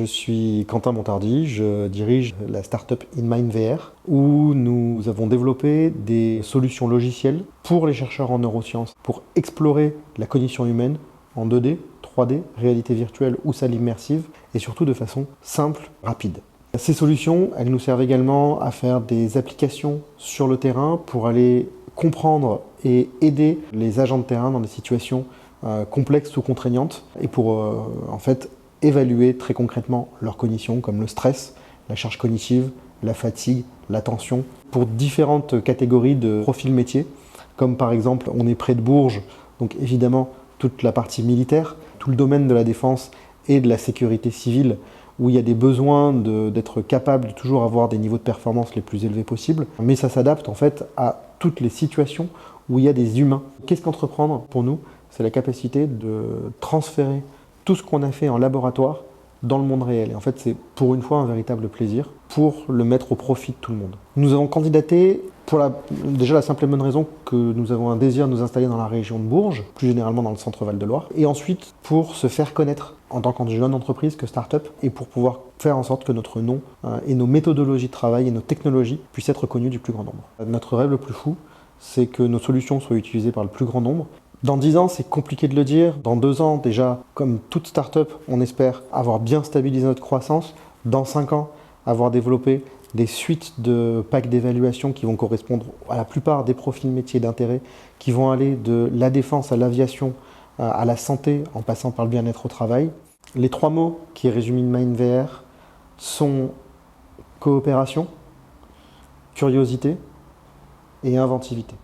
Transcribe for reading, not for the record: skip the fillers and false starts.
Je suis Quentin Montardi, je dirige la startup InMindVR où nous avons développé des solutions logicielles pour les chercheurs en neurosciences pour explorer la cognition humaine en 2D, 3D, réalité virtuelle ou salle immersive et surtout de façon simple, rapide. Ces solutions, elles nous servent également à faire des applications sur le terrain pour aller comprendre et aider les agents de terrain dans des situations complexes ou contraignantes et pour en fait évaluer très concrètement leur cognition comme le stress, la charge cognitive, la fatigue, l'attention pour différentes catégories de profils métiers comme par exemple on est près de Bourges, donc évidemment toute la partie militaire, tout le domaine de la défense et de la sécurité civile où il y a des besoins d'être capable de toujours avoir des niveaux de performance les plus élevés possibles, mais ça s'adapte en fait à toutes les situations où il y a des humains. Qu'est-ce qu'entreprendre pour nous? C'est la capacité de transférer tout ce qu'on a fait en laboratoire dans le monde réel. Et en fait, c'est pour une fois un véritable plaisir pour le mettre au profit de tout le monde. Nous avons candidaté pour déjà la simple et bonne raison que nous avons un désir de nous installer dans la région de Bourges, plus généralement dans le centre Val-de-Loire, et ensuite pour se faire connaître en tant que jeune entreprise, que start-up, et pour pouvoir faire en sorte que notre nom et nos méthodologies de travail et nos technologies puissent être connus du plus grand nombre. Notre rêve le plus fou, c'est que nos solutions soient utilisées par le plus grand nombre. Dans 10 ans, c'est compliqué de le dire. Dans 2 ans, déjà, comme toute start-up, on espère avoir bien stabilisé notre croissance. Dans 5 ans, avoir développé des suites de packs d'évaluation qui vont correspondre à la plupart des profils métiers d'intérêt, qui vont aller de la défense à l'aviation, à la santé, en passant par le bien-être au travail. Les 3 mots qui résument InMindVR sont coopération, curiosité et inventivité.